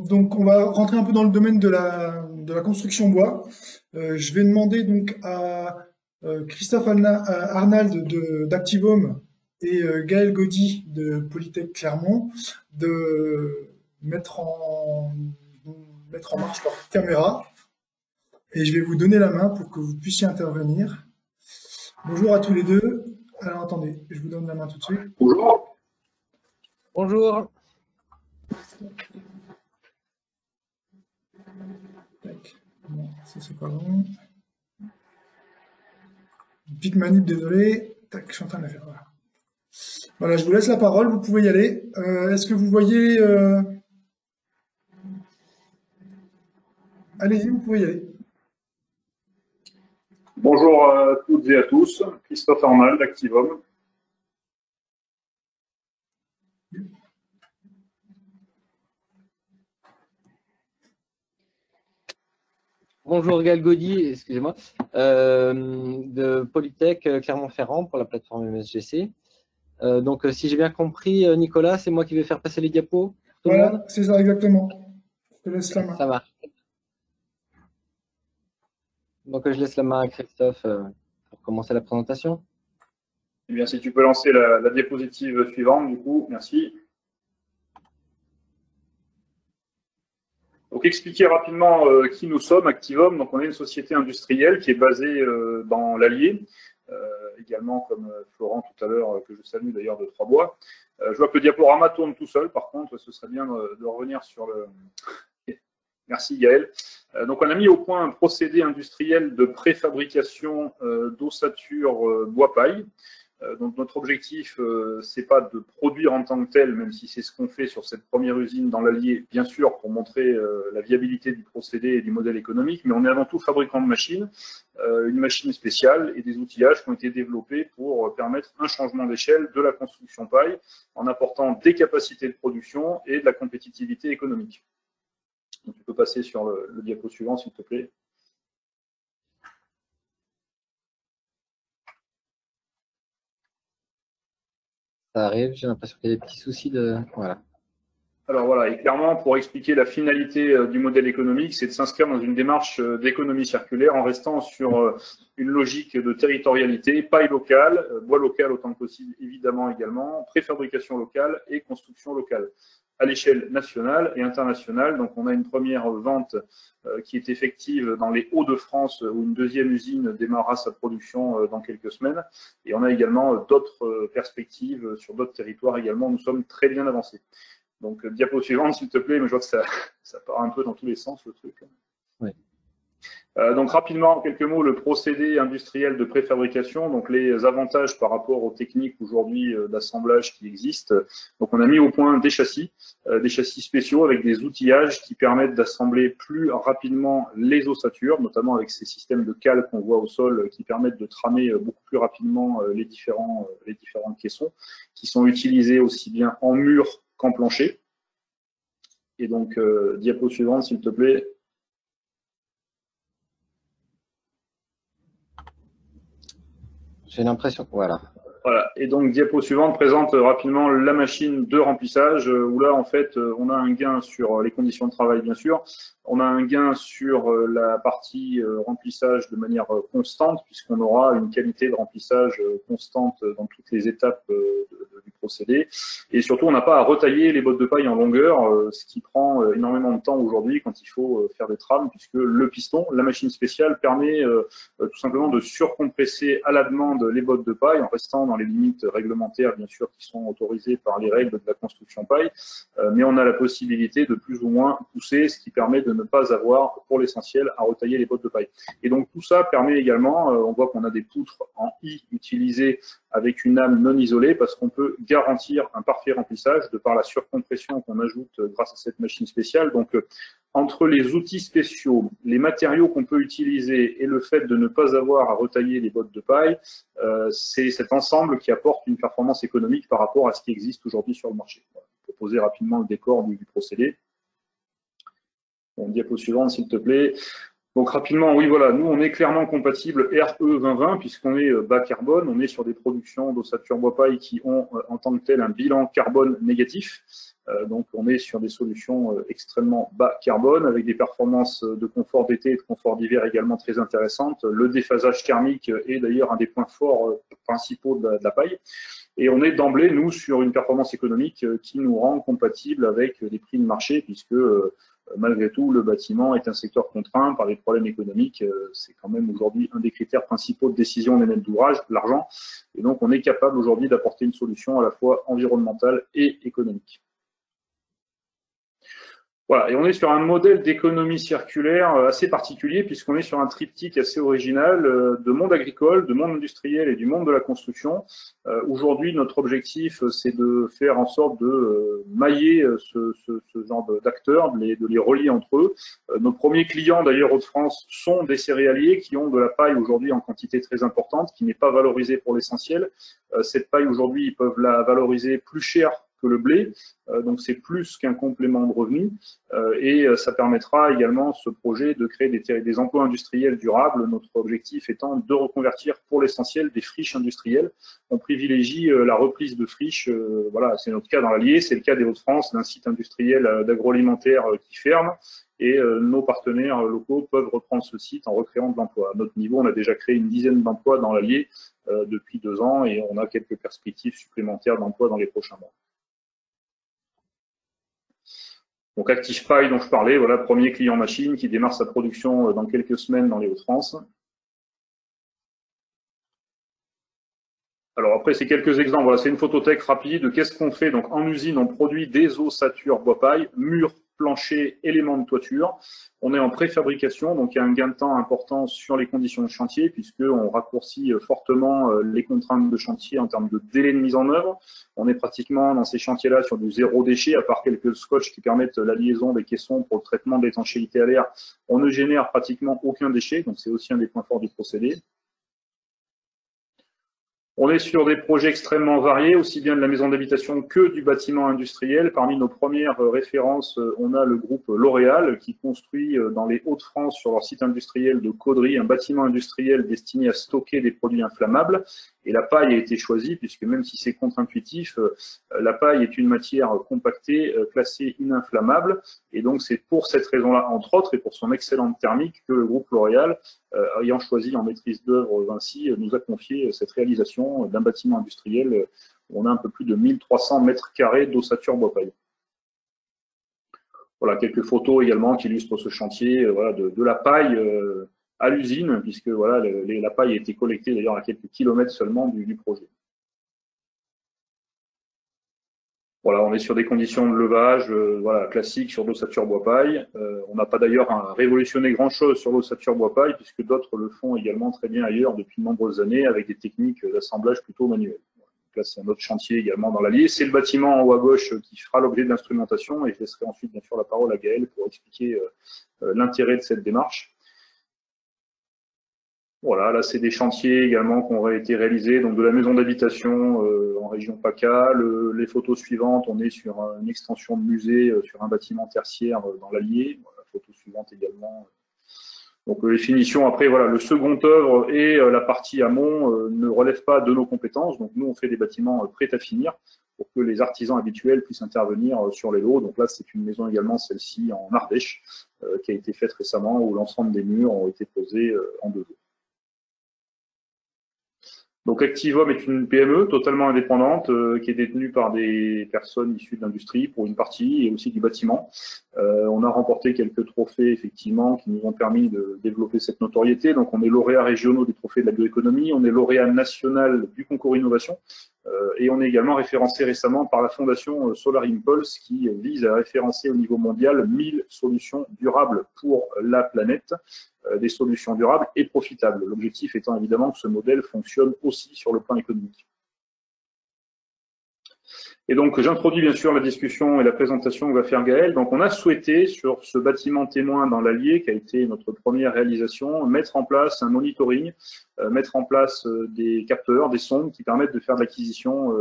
Donc, on va rentrer un peu dans le domaine de la construction bois. Je vais demander donc à Christophe Arnald d'Activum et Gaël Gaudy de Polytech Clermont de mettre en, mettre en marche leur caméra. Et je vais vous donner la main pour que vous puissiez intervenir. Bonjour à tous les deux. Alors attendez, je vous donne la main tout de suite. Bonjour. Bonjour. Tac. Non, ça c'est pas bon. Une petite manip, désolé. Tac, je suis en train de la faire. Voilà. Voilà, je vous laisse la parole, vous pouvez y aller. Est-ce que vous voyez... Allez-y, vous pouvez y aller. Bonjour à toutes et à tous. Christophe Arnald d'Activum. Bonjour Gaël Gaudy, excusez-moi, de Polytech Clermont-Ferrand pour la plateforme MSGC. Donc, si j'ai bien compris, Nicolas, c'est moi qui vais faire passer les diapos pour tout le monde. C'est ça, exactement. Je te laisse la main. Ça marche. Donc, je laisse la main à Christophe pour commencer la présentation. Eh bien, si tu peux lancer la diapositive suivante, du coup, merci. Donc, expliquer rapidement qui nous sommes, Activum. Donc, on est une société industrielle qui est basée dans l'Allier, également comme Florent tout à l'heure, que je salue d'ailleurs de Trois-Bois. Je vois que le diaporama tourne tout seul, par contre, ce serait bien de revenir sur le... Merci Gaël. Donc, on a mis au point un procédé industriel de préfabrication d'ossature bois-paille. Donc, notre objectif, c'est pas de produire en tant que tel, même si c'est ce qu'on fait sur cette première usine dans l'Allier, bien sûr, pour montrer la viabilité du procédé et du modèle économique, mais on est avant tout fabricant de machines, une machine spéciale et des outillages qui ont été développés pour permettre un changement d'échelle de la construction paille en apportant des capacités de production et de la compétitivité économique. Donc, tu peux passer sur le diapo suivant, s'il te plaît. Ça arrive, j'ai l'impression qu'il y a des petits soucis de... Voilà. Alors voilà, et clairement, pour expliquer la finalité du modèle économique, c'est de s'inscrire dans une démarche d'économie circulaire en restant sur une logique de territorialité, paille locale, bois local autant que possible, évidemment également, préfabrication locale et construction locale à l'échelle nationale et internationale. Donc, on a une première vente qui est effective dans les Hauts-de-France, où une deuxième usine démarrera sa production dans quelques semaines. Et on a également d'autres perspectives sur d'autres territoires également. Nous sommes très bien avancés. Donc, diapo suivante, s'il te plaît, mais je vois que ça part un peu dans tous les sens, le truc. Oui. Donc, rapidement, en quelques mots, le procédé industriel de préfabrication, donc les avantages par rapport aux techniques aujourd'hui d'assemblage qui existent. Donc, on a mis au point des châssis spéciaux avec des outillages qui permettent d'assembler plus rapidement les ossatures, notamment avec ces systèmes de cale qu'on voit au sol qui permettent de tramer beaucoup plus rapidement les différents caissons, qui sont utilisés aussi bien en mur qu'en plancher. Et donc, diapo suivante, s'il te plaît. J'ai l'impression que voilà. Voilà. Et donc, diapo suivante présente rapidement la machine de remplissage, où là, en fait, on a un gain sur les conditions de travail, bien sûr. On a un gain sur la partie remplissage de manière constante, puisqu'on aura une qualité de remplissage constante dans toutes les étapes du procédé. Et surtout, on n'a pas à retailler les bottes de paille en longueur, ce qui prend énormément de temps aujourd'hui quand il faut faire des trames, puisque le piston, la machine spéciale, permet tout simplement de surcompresser à la demande les bottes de paille en restant dans les limites réglementaires, bien sûr, qui sont autorisées par les règles de la construction paille, mais on a la possibilité de plus ou moins pousser, ce qui permet de ne pas avoir, pour l'essentiel, à retailler les bottes de paille. Et donc, tout ça permet également, on voit qu'on a des poutres en I utilisées avec une âme non isolée, parce qu'on peut garantir un parfait remplissage de par la surcompression qu'on ajoute grâce à cette machine spéciale. Donc, entre les outils spéciaux, les matériaux qu'on peut utiliser et le fait de ne pas avoir à retailler les bottes de paille, c'est cet ensemble qui apporte une performance économique par rapport à ce qui existe aujourd'hui sur le marché. Voilà. Je vais poser rapidement le décor du procédé. Bon, diapo suivante, s'il te plaît. Donc rapidement, oui, voilà, nous on est clairement compatible RE 2020 puisqu'on est bas carbone, on est sur des productions d'ossature bois paille qui ont en tant que tel un bilan carbone négatif. Donc on est sur des solutions extrêmement bas carbone avec des performances de confort d'été et de confort d'hiver également très intéressantes. Le déphasage thermique est d'ailleurs un des points forts principaux de la paille. Et on est d'emblée, nous, sur une performance économique qui nous rend compatible avec des prix de marché puisque malgré tout, le bâtiment est un secteur contraint par des problèmes économiques. C'est quand même aujourd'hui un des critères principaux de décision des maîtres d'ouvrage, l'argent. Et donc, on est capable aujourd'hui d'apporter une solution à la fois environnementale et économique. Voilà, et on est sur un modèle d'économie circulaire assez particulier puisqu'on est sur un triptyque assez original de monde agricole, de monde industriel et du monde de la construction. Aujourd'hui, notre objectif, c'est de faire en sorte de mailler ce genre d'acteurs, de les relier entre eux. Nos premiers clients, d'ailleurs, Hauts-de-France, sont des céréaliers qui ont de la paille aujourd'hui en quantité très importante, qui n'est pas valorisée pour l'essentiel. Cette paille, aujourd'hui, ils peuvent la valoriser plus cher que le blé, donc c'est plus qu'un complément de revenu, et ça permettra également ce projet de créer des emplois industriels durables, notre objectif étant de reconvertir pour l'essentiel des friches industrielles. On privilégie la reprise de friches, voilà, c'est notre cas dans l'Allier, c'est le cas des Hauts-de-France, d'un site industriel d'agroalimentaire qui ferme, et nos partenaires locaux peuvent reprendre ce site en recréant de l'emploi. À notre niveau, on a déjà créé une dizaine d'emplois dans l'Allier depuis 2 ans, et on a quelques perspectives supplémentaires d'emploi dans les prochains mois. Donc ActivePaille dont je parlais, voilà, premier client machine qui démarre sa production dans quelques semaines dans les Hauts-de-France. Alors après, c'est quelques exemples. Voilà, c'est une photothèque rapide. Qu'est-ce qu'on fait? Donc en usine, on produit des ossatures bois paille, murs, plancher, éléments de toiture. On est en préfabrication, donc il y a un gain de temps important sur les conditions de chantier, puisqu'on raccourcit fortement les contraintes de chantier en termes de délai de mise en œuvre. On est pratiquement dans ces chantiers-là sur du zéro déchet, à part quelques scotch qui permettent la liaison des caissons pour le traitement de l'étanchéité à l'air. On ne génère pratiquement aucun déchet, donc c'est aussi un des points forts du procédé. On est sur des projets extrêmement variés, aussi bien de la maison d'habitation que du bâtiment industriel. Parmi nos premières références, on a le groupe L'Oréal qui construit dans les Hauts-de-France, sur leur site industriel de Caudry, un bâtiment industriel destiné à stocker des produits inflammables. Et la paille a été choisie, puisque même si c'est contre-intuitif, la paille est une matière compactée, classée ininflammable. Et donc c'est pour cette raison-là, entre autres, et pour son excellente thermique, que le groupe L'Oréal, ayant choisi en maîtrise d'œuvre Vinci, nous a confié cette réalisation d'un bâtiment industriel où on a un peu plus de 1300 mètres carrés d'ossature bois paille. Voilà, quelques photos également qui illustrent ce chantier, voilà, de la paille à l'usine, puisque voilà, la paille a été collectée d'ailleurs à quelques kilomètres seulement du projet. Voilà, on est sur des conditions de levage voilà, classiques sur l'ossature bois paille. On n'a pas d'ailleurs révolutionné grand-chose sur l'ossature bois paille, puisque d'autres le font également très bien ailleurs depuis de nombreuses années, avec des techniques d'assemblage plutôt manuelles. Donc là, c'est un autre chantier également dans l'Allier. C'est le bâtiment en haut à gauche qui fera l'objet de l'instrumentation, et je laisserai ensuite bien sûr la parole à Gaël pour expliquer l'intérêt de cette démarche. Voilà, là c'est des chantiers également qui ont été réalisés, donc de la maison d'habitation en région PACA. Les photos suivantes, on est sur une extension de musée sur un bâtiment tertiaire dans l'Allier. Voilà, photo suivante également. Donc les finitions, après voilà, le second œuvre et la partie amont ne relèvent pas de nos compétences. Donc nous on fait des bâtiments prêts à finir pour que les artisans habituels puissent intervenir sur les lots. Donc là c'est une maison également, celle-ci en Ardèche, qui a été faite récemment, où l'ensemble des murs ont été posés en 2 jours. Donc Activum est une PME totalement indépendante qui est détenue par des personnes issues de l'industrie pour une partie et aussi du bâtiment. On a remporté quelques trophées effectivement qui nous ont permis de développer cette notoriété. Donc on est lauréat régionaux des trophées de la bioéconomie, on est lauréat national du concours innovation et on est également référencé récemment par la fondation Solar Impulse qui vise à référencer au niveau mondial 1000 solutions durables pour la planète. Des solutions durables et profitables. L'objectif étant évidemment que ce modèle fonctionne aussi sur le plan économique. Et donc, j'introduis bien sûr la discussion et la présentation que va faire Gaël. Donc, on a souhaité, sur ce bâtiment témoin dans l'Allier, qui a été notre première réalisation, mettre en place un monitoring, mettre en place des capteurs, des sondes qui permettent de faire de l'acquisition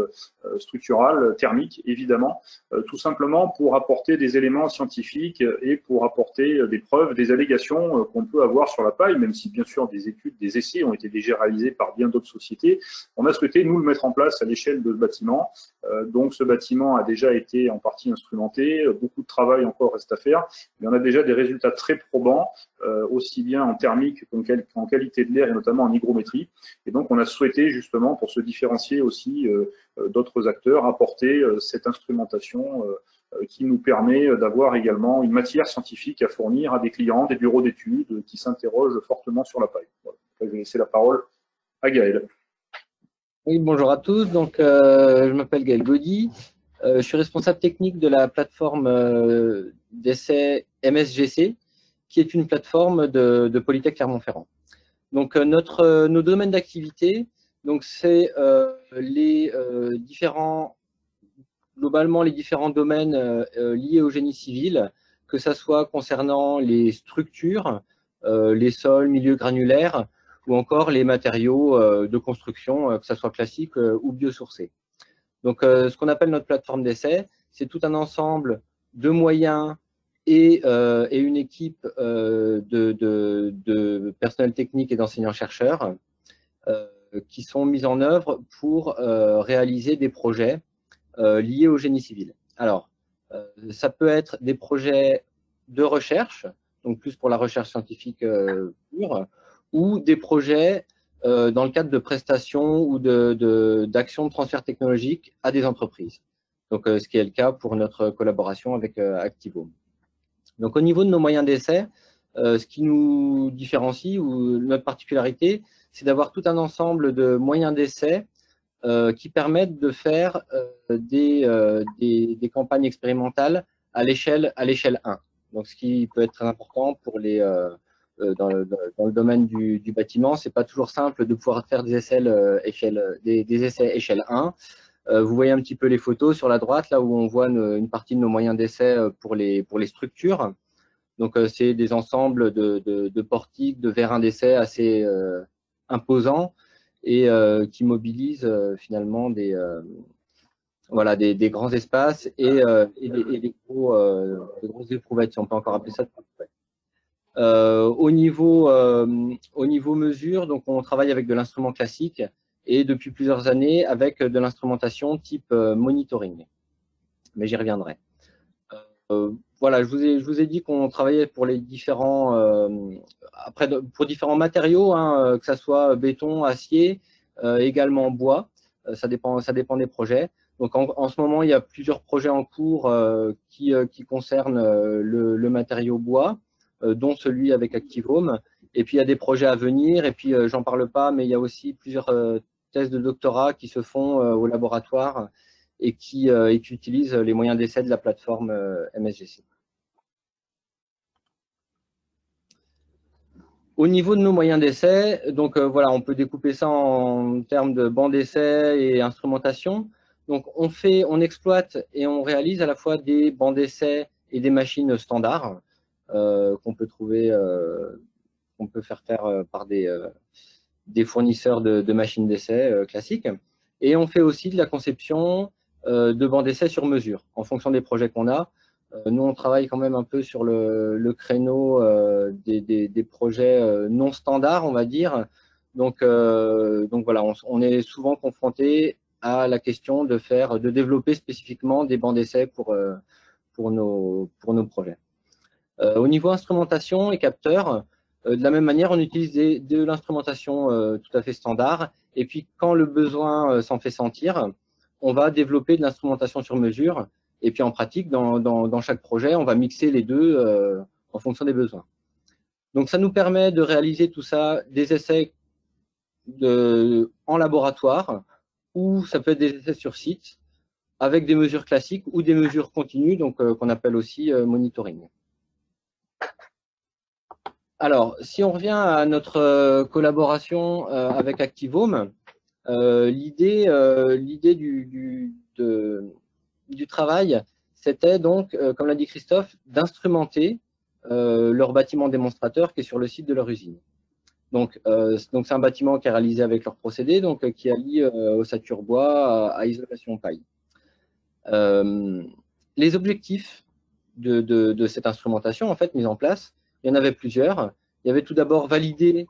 structurale, thermique, évidemment, tout simplement pour apporter des éléments scientifiques et pour apporter des preuves, des allégations qu'on peut avoir sur la paille, même si bien sûr des études, des essais ont été déjà réalisés par bien d'autres sociétés. On a souhaité, nous, le mettre en place à l'échelle de ce bâtiment. Donc, ce bâtiment a déjà été en partie instrumenté. Beaucoup de travail encore reste à faire. Mais on a déjà des résultats très probants, aussi bien en thermique qu'en qualité de l'air et notamment en hygrométrie. Et donc, on a souhaité justement, pour se différencier aussi d'autres acteurs, apporter cette instrumentation qui nous permet d'avoir également une matière scientifique à fournir à des clients, des bureaux d'études qui s'interrogent fortement sur la paille. Voilà. Je vais laisser la parole à Gaël. Oui, bonjour à tous. Donc, je m'appelle Gaël Gaudy. Je suis responsable technique de la plateforme d'essai MSGC, qui est une plateforme de Polytech Clermont-Ferrand. Donc, nos domaines d'activité, donc c'est globalement les différents domaines liés au génie civil, que ça soit concernant les structures, les sols, milieux granulaires, ou encore les matériaux de construction, que ce soit classique ou biosourcés. Donc, ce qu'on appelle notre plateforme d'essai, c'est tout un ensemble de moyens et une équipe de personnel technique et d'enseignants-chercheurs qui sont mis en œuvre pour réaliser des projets liés au génie civil. Alors, ça peut être des projets de recherche, donc plus pour la recherche scientifique pure, ou des projets dans le cadre de prestations ou d'actions de transfert technologique à des entreprises. Donc, ce qui est le cas pour notre collaboration avec Activome. Donc, au niveau de nos moyens d'essai, ce qui nous différencie ou notre particularité, c'est d'avoir tout un ensemble de moyens d'essai qui permettent de faire des campagnes expérimentales à l'échelle 1. Donc, ce qui peut être très important pour dans le domaine du bâtiment, c'est pas toujours simple de pouvoir faire des essais échelle 1. Vous voyez un petit peu les photos sur la droite, là où on voit une partie de nos moyens d'essai pour les structures. Donc, c'est des ensembles de portiques, de vérins d'essai assez imposants et qui mobilisent finalement des grands espaces et des grosses éprouvettes, si on peut encore appeler ça. Au niveau mesure, donc on travaille avec de l'instrument classique et depuis plusieurs années avec de l'instrumentation type monitoring. Mais j'y reviendrai. Voilà, je vous ai dit qu'on travaillait pour les différents pour différents matériaux, que ce soit béton, acier, également bois. Ça dépend des projets. Donc en ce moment, il y a plusieurs projets en cours qui concernent le matériau bois, dont celui avec Activome. Et puis il y a des projets à venir. Et puis j'en parle pas, mais il y a aussi plusieurs thèses de doctorat qui se font au laboratoire et qui utilisent les moyens d'essai de la plateforme MSGC. Au niveau de nos moyens d'essai, donc voilà, on peut découper ça en termes de bancs d'essai et instrumentation. Donc on exploite et on réalise à la fois des bancs d'essai et des machines standards qu'on peut trouver, qu'on peut faire par des fournisseurs de machines d'essai classiques. Et on fait aussi de la conception de bancs d'essai sur mesure, en fonction des projets qu'on a. Nous, on travaille quand même un peu sur le créneau des projets non standards, on va dire. Donc voilà, on est souvent confronté à la question de développer spécifiquement des bancs d'essai pour nos projets. Au niveau instrumentation et capteurs, de la même manière, on utilise de l'instrumentation tout à fait standard. Et puis, quand le besoin s'en fait sentir, on va développer de l'instrumentation sur mesure. Et puis, en pratique, dans chaque projet, on va mixer les deux en fonction des besoins. Donc, ça nous permet de réaliser tout ça, des essais en laboratoire, ou ça peut être des essais sur site, avec des mesures classiques ou des mesures continues, donc qu'on appelle aussi monitoring. Alors, si on revient à notre collaboration avec Activome, l'idée du travail, c'était donc, comme l'a dit Christophe, d'instrumenter leur bâtiment démonstrateur qui est sur le site de leur usine. Donc c'est un bâtiment qui est réalisé avec leur procédé, donc qui allie ossature bois à isolation paille. Les objectifs de cette instrumentation, en fait, mise en place, il y en avait plusieurs. Il y avait tout d'abord validé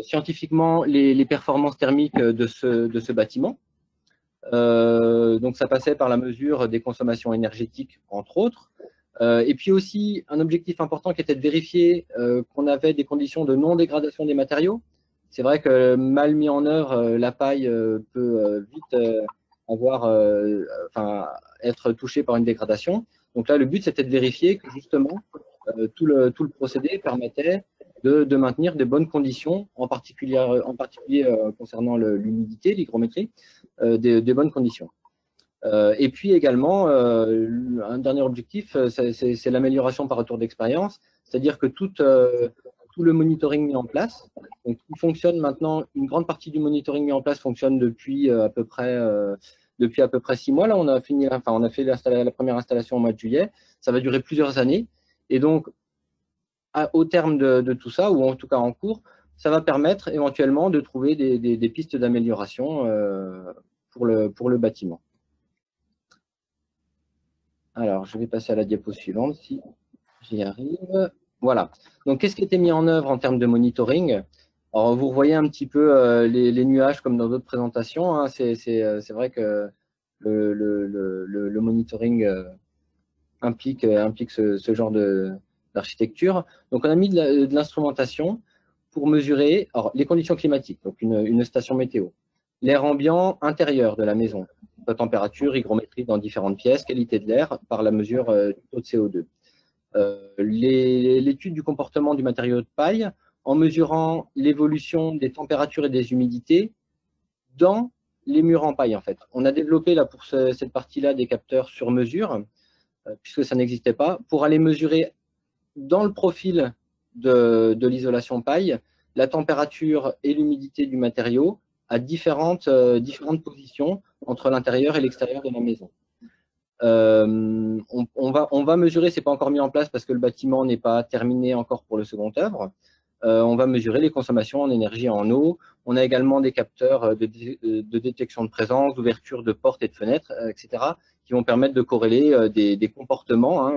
scientifiquement les performances thermiques de ce bâtiment. Donc ça passait par la mesure des consommations énergétiques, entre autres. Et puis aussi, un objectif important qui était de vérifier qu'on avait des conditions de non-dégradation des matériaux. C'est vrai que mal mis en œuvre, la paille peut vite être touchée par une dégradation. Donc là, le but, c'était de vérifier que justement, tout le procédé permettait de maintenir de bonnes conditions, en particulier concernant l'humidité, l'hygrométrie, des bonnes conditions. Et puis également, un dernier objectif, c'est l'amélioration par retour d'expérience, c'est-à-dire que tout le monitoring mis en place, donc il fonctionne maintenant, une grande partie du monitoring mis en place fonctionne depuis à peu près 6 mois. Là, on a fait la première installation au mois de juillet. Ça va durer plusieurs années. Et donc, au terme de tout ça, ou en tout cas en cours, ça va permettre éventuellement de trouver des pistes d'amélioration pour le bâtiment. Alors, je vais passer à la diapo suivante si j'y arrive. Voilà. Donc, qu'est-ce qui a été mis en œuvre en termes de monitoring? Alors, vous revoyez un petit peu les nuages comme dans d'autres présentations. Hein. C'est vrai que le monitoring implique ce genre d'architecture. Donc, on a mis de l'instrumentation pour mesurer les conditions climatiques, donc une station météo, l'air ambiant intérieur de la maison, la température, hygrométrie dans différentes pièces, qualité de l'air par la mesure du taux de CO2. L'étude du comportement du matériau de paille en mesurant l'évolution des températures et des humidités dans les murs en paille, en fait. On a développé là pour cette partie-là des capteurs sur mesure, puisque ça n'existait pas, pour aller mesurer dans le profil de l'isolation paille la température et l'humidité du matériau à différentes positions entre l'intérieur et l'extérieur de la maison. On va mesurer, c'est pas encore mis en place parce que le bâtiment n'est pas terminé encore pour le second œuvre. On va mesurer les consommations en énergie et en eau. On a également des capteurs de détection de présence, d'ouverture de portes et de fenêtres, etc., qui vont permettre de corréler des comportements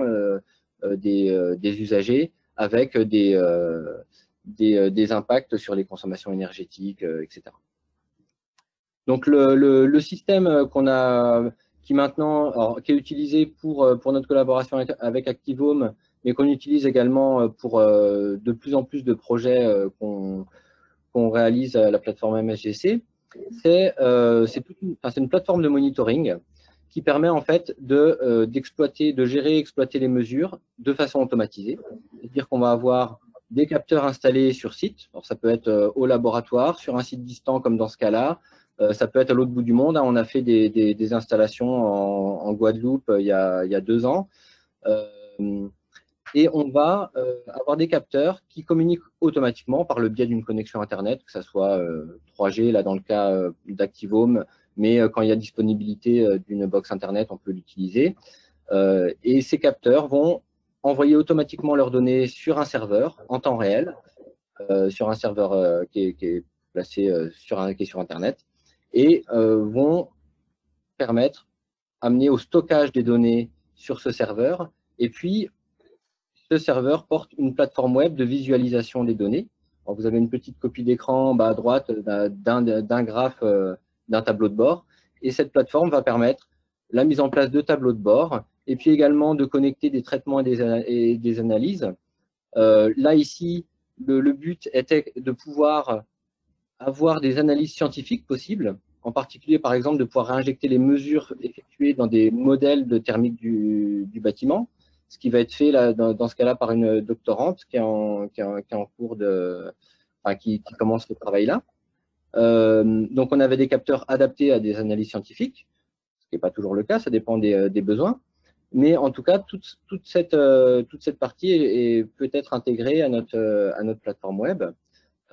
des usagers avec des impacts sur les consommations énergétiques, etc. Donc le système qui est utilisé pour notre collaboration avec Activome, mais qu'on utilise également pour de plus en plus de projets qu'on réalise à la plateforme MSGC, c'est une plateforme de monitoring qui permet en fait de gérer et exploiter les mesures de façon automatisée. C'est-à-dire qu'on va avoir des capteurs installés sur site. Alors ça peut être au laboratoire, sur un site distant comme dans ce cas-là. Ça peut être à l'autre bout du monde. On a fait des installations en Guadeloupe il y a 2 ans. Et on va avoir des capteurs qui communiquent automatiquement par le biais d'une connexion Internet, que ce soit 3G, là dans le cas d'Activome, mais quand il y a disponibilité d'une box Internet, on peut l'utiliser. Et ces capteurs vont envoyer automatiquement leurs données sur un serveur en temps réel, sur un serveur qui est placé sur Internet, et vont amener au stockage des données sur ce serveur. Et puis, ce serveur porte une plateforme web de visualisation des données. Alors, vous avez une petite copie d'écran à droite d'un graphe, d'un tableau de bord. Et cette plateforme va permettre la mise en place de tableaux de bord et puis également de connecter des traitements et des analyses. Là, ici, le but était de pouvoir avoir des analyses scientifiques possibles, en particulier, par exemple, de pouvoir réinjecter les mesures effectuées dans des modèles de thermique du bâtiment, ce qui va être fait là, dans ce cas-là par une doctorante qui est en cours qui commence le travail là. Donc, on avait des capteurs adaptés à des analyses scientifiques, ce qui n'est pas toujours le cas, ça dépend des besoins. Mais en tout cas, toute cette partie peut être intégrée à notre plateforme web.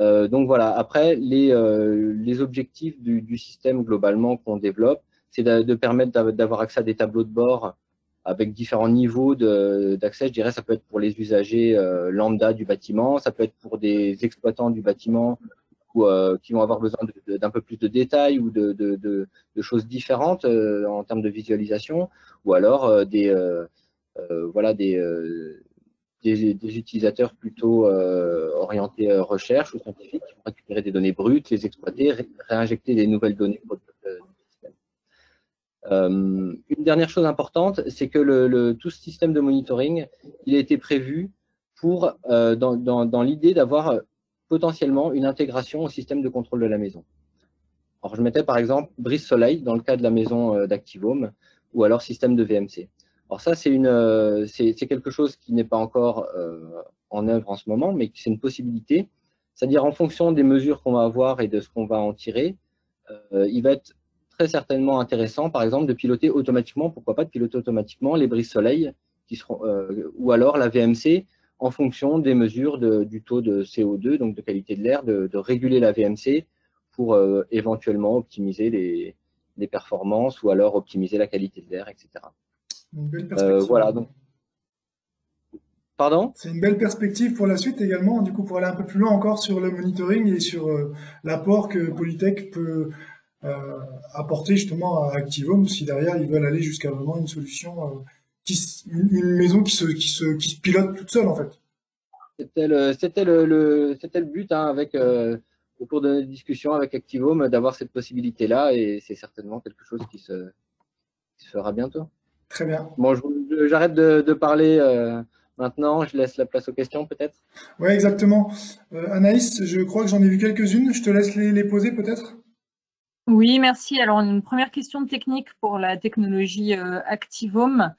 Donc voilà, après, les objectifs du système globalement qu'on développe, c'est de permettre d'avoir accès à des tableaux de bord avec différents niveaux d'accès. Je dirais ça peut être pour les usagers lambda du bâtiment, ça peut être pour des exploitants du bâtiment ou, qui vont avoir besoin d'un peu plus de détails ou de choses différentes en termes de visualisation, ou alors voilà, des utilisateurs plutôt orientés recherche ou scientifiques qui vont récupérer des données brutes, les exploiter, réinjecter des nouvelles données pour le système. Une dernière chose importante, c'est que tout ce système de monitoring, il a été prévu pour, dans l'idée d'avoir potentiellement une intégration au système de contrôle de la maison. Alors, je mettais par exemple brise soleil dans le cas de la maison d'Activehome, ou alors système de VMC. Alors ça, c'est quelque chose qui n'est pas encore en œuvre en ce moment, mais c'est une possibilité. C'est-à-dire en fonction des mesures qu'on va avoir et de ce qu'on va en tirer, il va être très certainement intéressant, par exemple, de piloter automatiquement, pourquoi pas de piloter automatiquement les brises soleil, qui seront, ou alors la VMC, en fonction des mesures du taux de CO2, donc de qualité de l'air, de réguler la VMC pour éventuellement optimiser les performances ou alors optimiser la qualité de l'air, etc. Une belle perspective. Voilà, donc. Pardon? C'est une belle perspective pour la suite également, du coup, pour aller un peu plus loin encore sur le monitoring et sur l'apport que Polytech peut apporter justement à Activehome, si derrière ils veulent aller jusqu'à vraiment une solution, une maison qui se pilote toute seule en fait. C'était le but hein, au cours de notre discussion avec Activehome d'avoir cette possibilité-là et c'est certainement quelque chose qui se fera bientôt. Très bien. Bon, j'arrête de parler maintenant, je laisse la place aux questions peut-être. Ouais, exactement. Anaïs, je crois que j'en ai vu quelques-unes, je te laisse les poser peut-être. Oui, merci. Alors, une première question technique pour la technologie Activehome.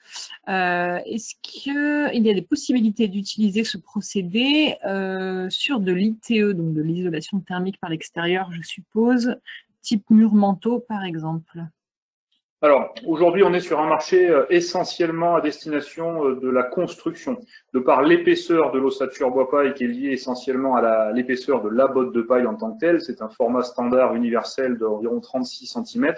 Est-ce qu'il y a des possibilités d'utiliser ce procédé sur de l'ITE, donc de l'isolation thermique par l'extérieur, je suppose, type mur manteau par exemple? Alors, aujourd'hui, on est sur un marché essentiellement à destination de la construction. De par l'épaisseur de l'ossature bois-paille qui est liée essentiellement à l'épaisseur de la botte de paille en tant que telle, c'est un format standard universel d'environ 36 cm,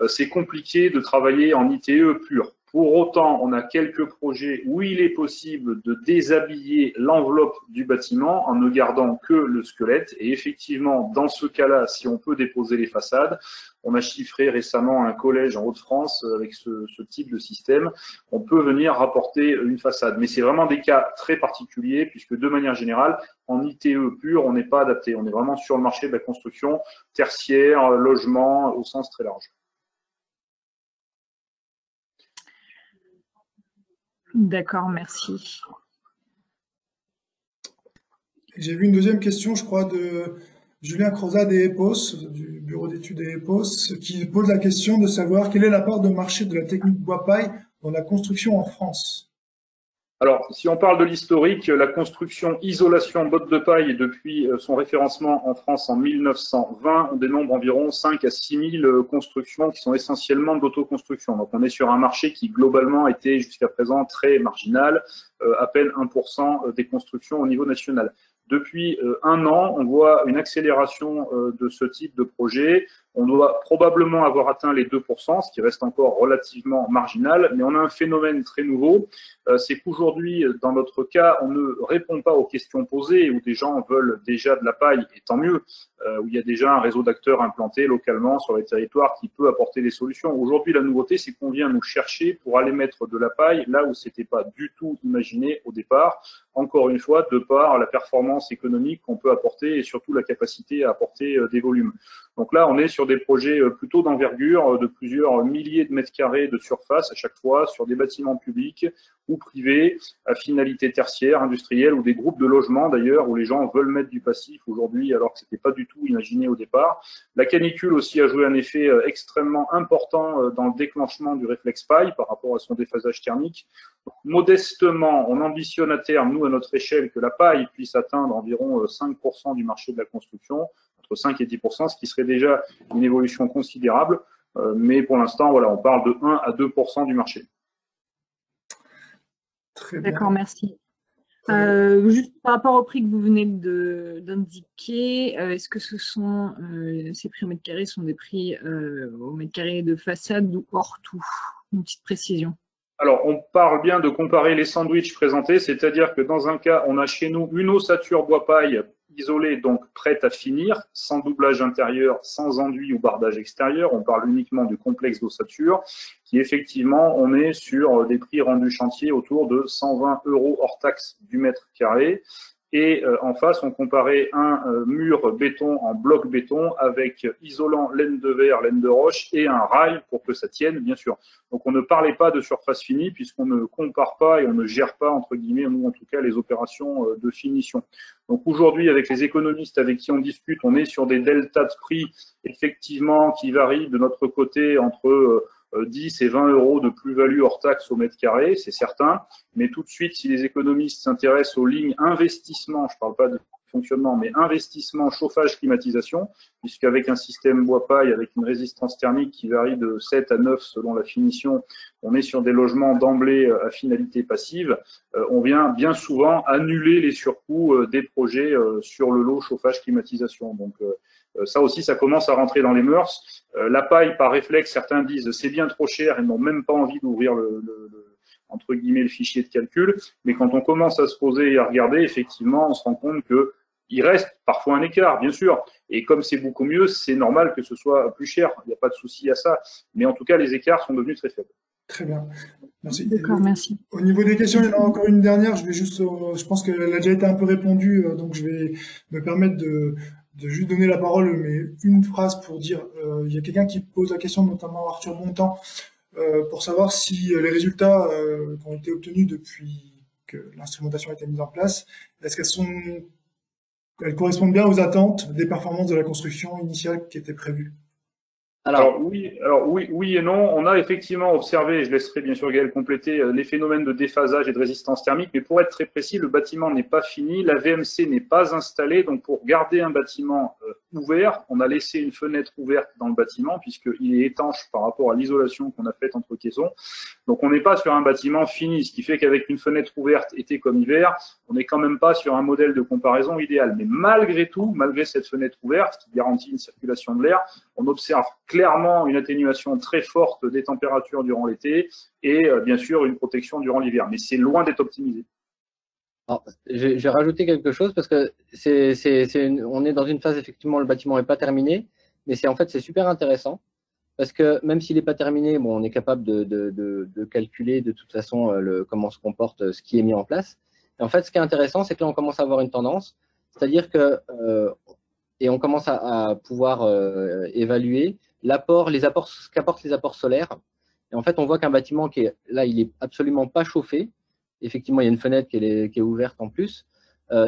c'est compliqué de travailler en ITE pur. Pour autant, on a quelques projets où il est possible de déshabiller l'enveloppe du bâtiment en ne gardant que le squelette. Et effectivement, dans ce cas-là, si on peut déposer les façades, on a chiffré récemment un collège en Hauts-de-France avec ce type de système, on peut venir rapporter une façade. Mais c'est vraiment des cas très particuliers puisque de manière générale, en ITE pur, on n'est pas adapté. On est vraiment sur le marché de la construction tertiaire, logement au sens très large. D'accord, merci. J'ai vu une deuxième question, je crois, de Julien Crozat des EPOS, du bureau d'études des EPOS, qui pose la question de savoir quelle est la part de marché de la technique bois-paille dans la construction en France. Alors, si on parle de l'historique, la construction isolation botte de paille depuis son référencement en France en 1920, on dénombre environ 5 à 6 000 constructions qui sont essentiellement d'autoconstruction. Donc, on est sur un marché qui globalement était jusqu'à présent très marginal, à peine 1% des constructions au niveau national. Depuis un an, on voit une accélération de ce type de projet. On doit probablement avoir atteint les 2%, ce qui reste encore relativement marginal, mais on a un phénomène très nouveau, c'est qu'aujourd'hui, dans notre cas, on ne répond pas aux questions posées, où des gens veulent déjà de la paille, et tant mieux, où il y a déjà un réseau d'acteurs implanté localement sur les territoires qui peut apporter des solutions. Aujourd'hui, la nouveauté, c'est qu'on vient nous chercher pour aller mettre de la paille là où c'était pas du tout imaginé au départ, encore une fois, de par la performance économique qu'on peut apporter et surtout la capacité à apporter des volumes. Donc là, on est sur des projets plutôt d'envergure, de plusieurs milliers de mètres carrés de surface à chaque fois, sur des bâtiments publics ou privés, à finalité tertiaire, industrielle, ou des groupes de logements d'ailleurs, où les gens veulent mettre du passif aujourd'hui, alors que ce n'était pas du tout imaginé au départ. La canicule aussi a joué un effet extrêmement important dans le déclenchement du réflexe paille par rapport à son déphasage thermique. Donc, modestement, on ambitionne à terme, nous, à notre échelle, que la paille puisse atteindre environ 5% du marché de la construction, entre 5 et 10%, ce qui serait déjà une évolution considérable. Mais pour l'instant, voilà, on parle de 1 à 2% du marché. Très bien. D'accord, merci. Juste par rapport au prix que vous venez d'indiquer, est-ce que ces prix au mètre carré sont des prix au mètre carré de façade ou hors tout? Une petite précision. Alors, on parle bien de comparer les sandwichs présentés, c'est-à-dire que dans un cas, on a chez nous une ossature bois-paille isolée, donc prête à finir, sans doublage intérieur, sans enduit ou bardage extérieur. On parle uniquement du complexe d'ossature, qui effectivement, on est sur des prix rendus chantier autour de 120 € hors taxe du mètre carré. Et en face, on comparait un mur béton en bloc béton avec isolant laine de verre, laine de roche et un rail pour que ça tienne, bien sûr. Donc on ne parlait pas de surface finie puisqu'on ne compare pas et on ne gère pas, entre guillemets, nous en tout cas, les opérations de finition. Donc aujourd'hui, avec les économistes avec qui on discute, on est sur des deltas de prix, effectivement, qui varient de notre côté entre 10 et 20 € de plus-value hors taxe au mètre carré, c'est certain. Mais tout de suite, si les économistes s'intéressent aux lignes investissement, je ne parle pas de fonctionnement, mais investissement, chauffage, climatisation, puisqu'avec un système bois-paille, avec une résistance thermique qui varie de 7 à 9 selon la finition, on est sur des logements d'emblée à finalité passive, on vient bien souvent annuler les surcoûts des projets sur le lot chauffage, climatisation. Donc, ça aussi, ça commence à rentrer dans les mœurs. La paille, par réflexe, certains disent c'est bien trop cher et n'ont même pas envie d'ouvrir entre guillemets le fichier de calcul. Mais quand on commence à se poser et à regarder, effectivement, on se rend compte que il reste parfois un écart, bien sûr. Et comme c'est beaucoup mieux, c'est normal que ce soit plus cher. Il n'y a pas de souci à ça. Mais en tout cas, les écarts sont devenus très faibles. Très bien. Merci. D'accord, merci. Au niveau des questions, il y en a encore une dernière. Je pense qu'elle a déjà été un peu répondue, donc je vais me permettre de juste donner la parole, mais une phrase pour dire, il y a quelqu'un qui pose la question, notamment Arthur Bontemps, pour savoir si les résultats qui ont été obtenus depuis que l'instrumentation a été mise en place, est-ce qu'elles correspondent bien aux attentes des performances de la construction initiale qui était prévue? Alors oui et non. On a effectivement observé, je laisserai bien sûr Gaël compléter, les phénomènes de déphasage et de résistance thermique, mais pour être très précis, le bâtiment n'est pas fini, la VMC n'est pas installée, donc pour garder un bâtiment ouvert, on a laissé une fenêtre ouverte dans le bâtiment puisqu'il est étanche par rapport à l'isolation qu'on a faite entre caissons. Donc on n'est pas sur un bâtiment fini, ce qui fait qu'avec une fenêtre ouverte été comme hiver, on n'est quand même pas sur un modèle de comparaison idéal. Mais malgré tout, malgré cette fenêtre ouverte qui garantit une circulation de l'air, on observe clairement une atténuation très forte des températures durant l'été et bien sûr une protection durant l'hiver. Mais c'est loin d'être optimisé. Alors, je vais rajouter quelque chose parce que on est dans une phase, effectivement, le bâtiment n'est pas terminé, mais c'est super intéressant parce que même s'il n'est pas terminé, bon, on est capable de calculer de toute façon comment se comporte ce qui est mis en place. Et en fait, ce qui est intéressant, c'est que là, on commence à avoir une tendance, c'est-à-dire que et on commence à pouvoir évaluer ce qu'apportent les apports solaires. Et en fait, on voit qu'un bâtiment il est absolument pas chauffé. Effectivement, il y a une fenêtre qui est ouverte en plus.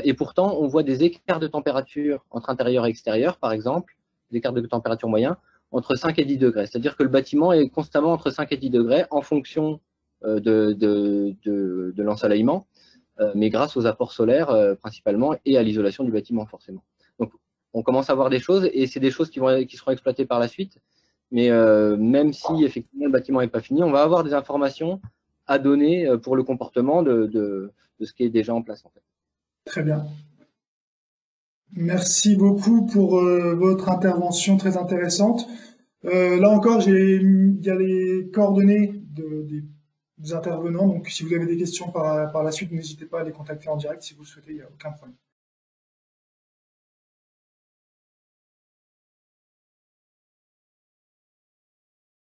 Et pourtant, on voit des écarts de température entre intérieur et extérieur, par exemple, des écarts de température moyens, entre 5 et 10 degrés. C'est-à-dire que le bâtiment est constamment entre 5 et 10 degrés en fonction de l'ensoleillement, mais grâce aux apports solaires principalement et à l'isolation du bâtiment, forcément. Donc, on commence à voir des choses et c'est des choses qui seront exploitées par la suite. Mais même si effectivement le bâtiment n'est pas fini, on va avoir des informations à donner pour le comportement de ce qui est déjà en place, en fait. Très bien. Merci beaucoup pour votre intervention très intéressante. Là encore, il y a les coordonnées des intervenants. Donc, si vous avez des questions par la suite, n'hésitez pas à les contacter en direct si vous le souhaitez, il n'y a aucun problème.